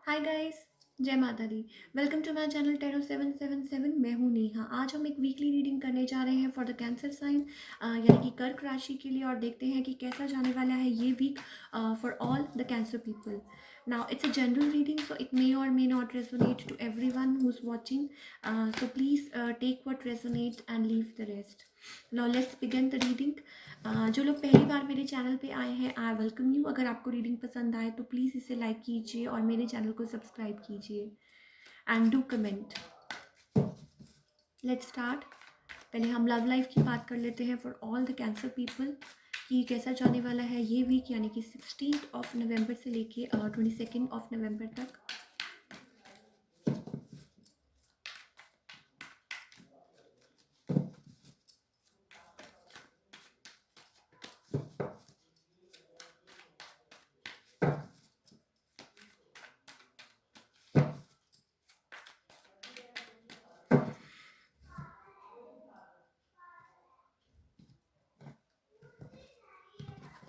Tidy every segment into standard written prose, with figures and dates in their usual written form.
हाय guys. जय माता दी। Welcome to my channel tarot 777। मैं हूँ नेहा। आज हम एक वीकली रीडिंग करने जा रहे हैं फॉर द कैंसर साइन, यानी कि कर्क राशि के लिए, और देखते हैं कि कैसा जाने वाला है ये week for all the cancer people. Now it's a general reading, so it may और may not resonate to everyone who is watching, so please take what resonates and leave the rest. Now let's begin the reading. जो लोग पहली बार मेरे channel पे आए हैं, I welcome you. अगर आपको रीडिंग पसंद आए तो प्लीज़ इसे लाइक कीजिए और मेरे चैनल को सब्सक्राइब कीजिए and do comment. Let's start. पहले हम लव लाइफ की बात कर लेते हैं for all the cancer people कि कैसा जाने वाला है ये वीक, यानी कि 16 नवंबर से लेके 22 नवंबर तक.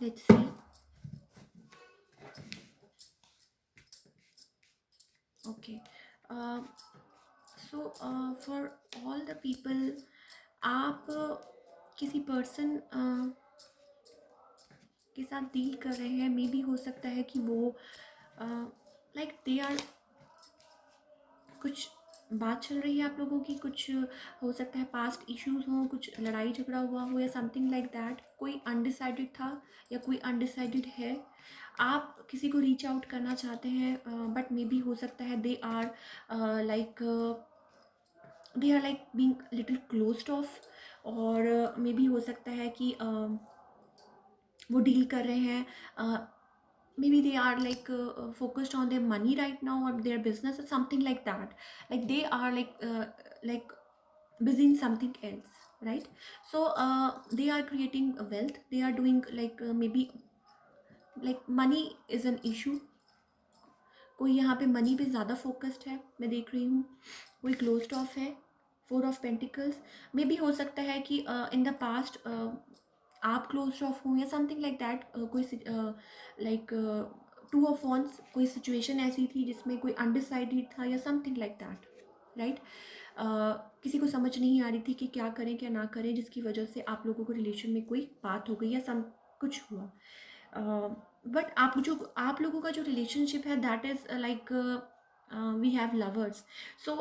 Let's see. Okay. So for all the people, आप किसी पर्सन के साथ डील कर रहे हैं. मे बी हो सकता है कि वो लाइक दे आर, कुछ बात चल रही है आप लोगों की, कुछ हो सकता है पास्ट इश्यूज हों, कुछ लड़ाई झगड़ा हुआ हो या समथिंग लाइक दैट. कोई अनडिसाइडेड था या कोई अनडिसाइडेड है. आप किसी को रीच आउट करना चाहते हैं, बट मे बी हो सकता है they are like being little closed off, और मे बी हो सकता है कि वो डील कर रहे हैं. Maybe they are like focused on their money right now, or their business or something like that. Like they are like busy in something else, right? So they are creating a wealth. They are doing like maybe like money is an issue. कोई यहाँ पे money पे ज़्यादा focused है, मैं देख रही हूँ. कोई क्लोज्ड ऑफ है. 4 ऑफ पेंटिकल्स. मे भी हो सकता है कि इन द पास्ट आप क्लोज्ड ऑफ हों या समथिंग लाइक दैट. कोई लाइक 2 ऑफ वॉन्स, कोई सिचुएशन ऐसी थी जिसमें कोई अनडिसाइडेड था या समथिंग लाइक दैट, राइट. किसी को समझ नहीं आ रही थी कि क्या करें क्या ना करें, जिसकी वजह से आप लोगों को रिलेशन में कोई बात हो गई या सम कुछ हुआ. बट आप लोगों का जो रिलेशनशिप है, that is like we have lovers. So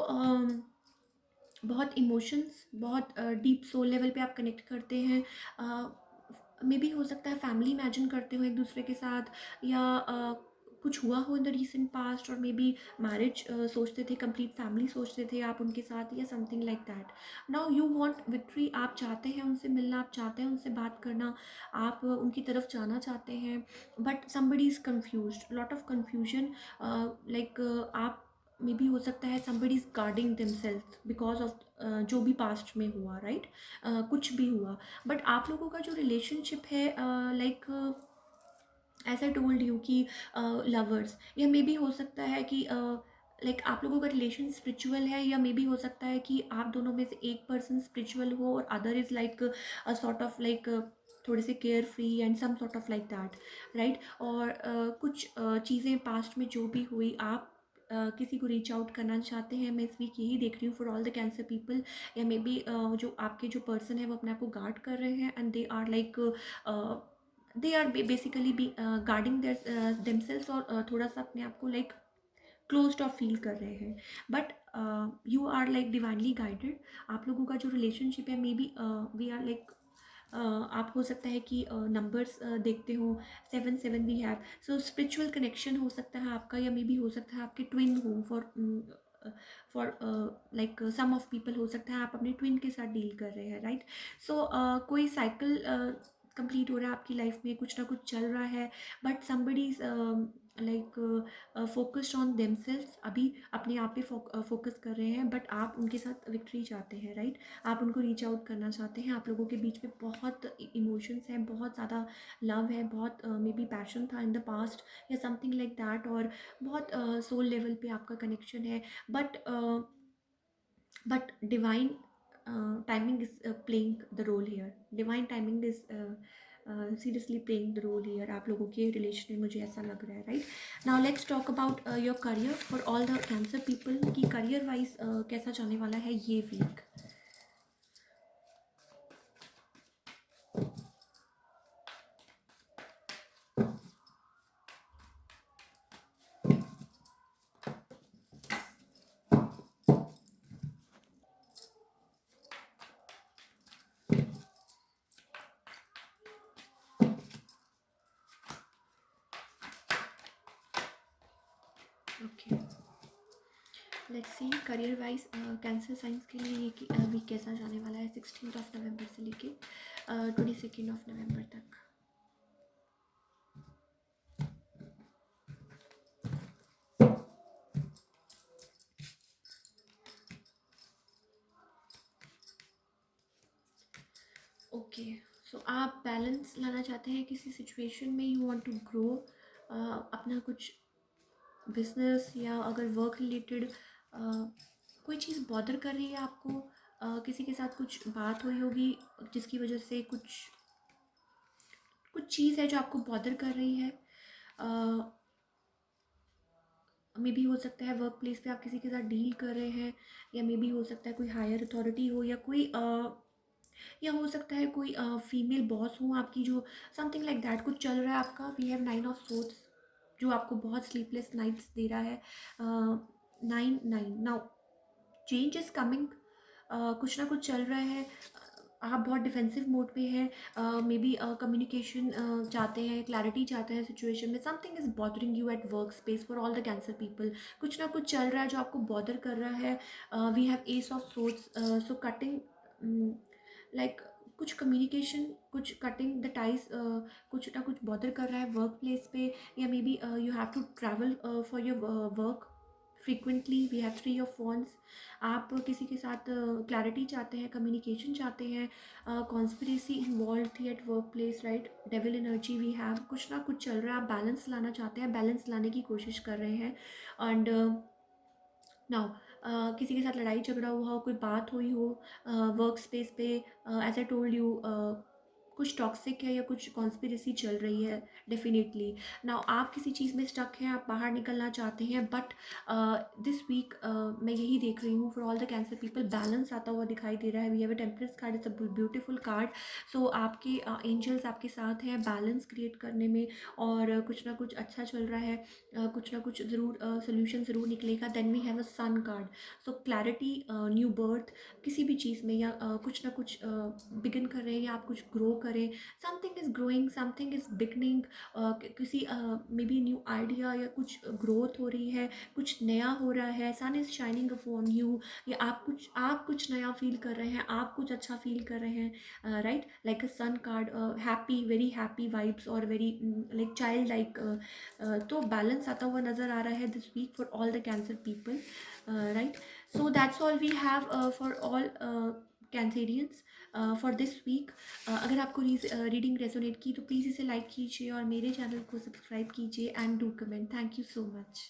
बहुत इमोशंस, बहुत डीप सोल लेवल पे आप कनेक्ट करते हैं. मे बी हो सकता है फैमिली इमेजिन करते हो एक दूसरे के साथ, या कुछ हुआ हो इन द रिसेंट पास्ट, और मे बी मैरिज सोचते थे, कंप्लीट फैमिली सोचते थे आप उनके साथ, या something like that. Now you want victory. आप चाहते हैं उनसे मिलना, आप चाहते हैं उनसे बात करना, आप उनकी तरफ जाना चाहते हैं, but somebody is confused, lot of confusion. Like आप, मे बी हो सकता है somebody is guarding themselves because of जो भी पास्ट में हुआ, राइट. कुछ भी हुआ, बट आप लोगों का जो रिलेशनशिप है, like as I told you कि लवर्स, या मे बी हो सकता है कि लाइक आप लोगों का रिलेशन स्पिरिचुअल है, या मे बी हो सकता है कि आप दोनों में से एक पर्सन स्पिरिचुअल हो और other is like a sort of like थोड़े से carefree and some sort of like that, right. और कुछ चीज़ें पास्ट में जो भी हुई, आप किसी को रीच आउट करना चाहते हैं. मैं इस वीक यही देख रही हूँ for all the cancer people. या मे बी जो आपके जो पर्सन है वो अपने आप को गार्ड कर रहे हैं, and they are like they are basically be guarding their themselves, और थोड़ा सा अपने आप को लाइक क्लोज्ड ऑफ फील कर रहे हैं. But you are like divinely guided. आप लोगों का जो रिलेशनशिप है, maybe we are like, आप हो सकता है कि नंबर्स देखते हो, 7 7 we have. So spiritual connection हो सकता है आपका, या मे बी हो सकता है आपके ट्विन हो. For like some of people हो सकता है आप अपने ट्विन के साथ डील कर रहे हैं, राइट. सो कोई साइकिल कंप्लीट हो रहा है आपकी लाइफ में, कुछ ना कुछ चल रहा है, but somebody is like focused on themselves. अभी अपने आप पे फोकस कर रहे हैं, बट आप उनके साथ विक्ट्री चाहते हैं, राइट. आप उनको रीच आउट करना चाहते हैं. आप लोगों के बीच में बहुत इमोशंस हैं, बहुत ज़्यादा लव है, बहुत मे बी पैशन था इन द पास्ट या समथिंग लाइक दैट, और बहुत सोल लेवल पे आपका कनेक्शन है. But divine timing is playing the role here. Divine timing is seriously playing the role here, आप लोगों के रिलेशन में मुझे ऐसा लग रहा है, right. Now let's talk about your career for all the cancer people, कि करियर वाइज कैसा जाने वाला है ये week. Okay, let's see career wise cancer signs के लिए ये वीक कैसा जाने वाला है 16 नवंबर से लेके 22 नवंबर तक। ओके, सो आप बैलेंस लाना चाहते हैं किसी सिचुएशन में, यू वांट टू ग्रो अपना कुछ बिजनेस, या अगर वर्क रिलेटेड कोई चीज़ बॉदर कर रही है आपको, किसी के साथ कुछ बात हुई होगी जिसकी वजह से कुछ कुछ चीज़ है जो आपको बॉदर कर रही है। मे बी हो सकता है वर्क प्लेस पे आप किसी के साथ डील कर रहे हैं, या मे बी हो सकता है कोई हायर अथॉरिटी हो, या कोई या हो सकता है कोई फीमेल बॉस हो आपकी, जो समथिंग लाइक दैट कुछ चल रहा है आपका। वी हैव 9 ऑफ सोर्ट्स जो आपको बहुत स्लीपलेस नाइट्स दे रहा है। 9 9 नाउ चेंज इज़ कमिंग, कुछ ना कुछ चल रहा है। आप बहुत डिफेंसिव मोड पे हैं, मे बी कम्युनिकेशन चाहते हैं, क्लैरिटी चाहते हैं सिचुएशन में। Something is bothering you at work space for all the cancer people, कुछ ना कुछ चल रहा है जो आपको बॉदर कर रहा है। We have ace of swords, so cutting like कुछ कम्युनिकेशन, कुछ कटिंग द टाइज, कुछ ना कुछ बॉदर कर रहा है वर्क प्लेस पे, या maybe you have to travel for your work frequently. We have 3 of wands, आप किसी के साथ क्लैरिटी चाहते हैं, कम्युनिकेशन चाहते हैं, कॉन्स्पिरेसी इन्वॉल्व थी at work place, right. Devil energy we have, कुछ ना कुछ चल रहा है, आप बैलेंस लाना चाहते हैं, बैलेंस लाने की कोशिश कर रहे हैं। एंड नाउ किसी के साथ लड़ाई झगड़ा हुआ हो, कोई बात हुई हो वर्क स्पेस पे, एज आई टोल्ड यू कुछ टॉक्सिक है या कुछ कॉन्स्पिरेसी चल रही है डेफिनेटली। नाउ आप किसी चीज़ में स्टक हैं, आप बाहर निकलना चाहते हैं, बट दिस वीक मैं यही देख रही हूँ for all the cancer people, balance आता हुआ दिखाई दे रहा है। We have a temperance card, it's a beautiful card. So आपके एंजल्स आपके साथ हैं बैलेंस क्रिएट करने में, और कुछ ना कुछ अच्छा चल रहा है, कुछ ना कुछ ज़रूर सोल्यूशन ज़रूर निकलेगा। Then we have a sun card, so clarity, new birth किसी भी चीज़ में, या कुछ ना कुछ बिगिन कर रहे हैं, या आप कुछ ग्रो करें। Something is growing, something is beginning, किसी मे बी न्यू आइडिया या कुछ ग्रोथ हो रही है, कुछ नया हो रहा है। सन इज़ शाइनिंग अपॉन यू, या आप कुछ नया फील कर रहे हैं, आप कुछ अच्छा फील कर रहे हैं, right. Like a sun card, happy, very happy vibes, और वेरी लाइक चाइल्ड लाइक। तो बैलेंस आता हुआ नज़र आ रहा है this week for all the cancer people, right. So that's all we have for all cancerians for this week. अगर आपको रीडिंग रेजोनेट की तो प्लीज़ इसे लाइक कीजिए, और मेरे चैनल को सब्सक्राइब कीजिए, and do comment. Thank you so much.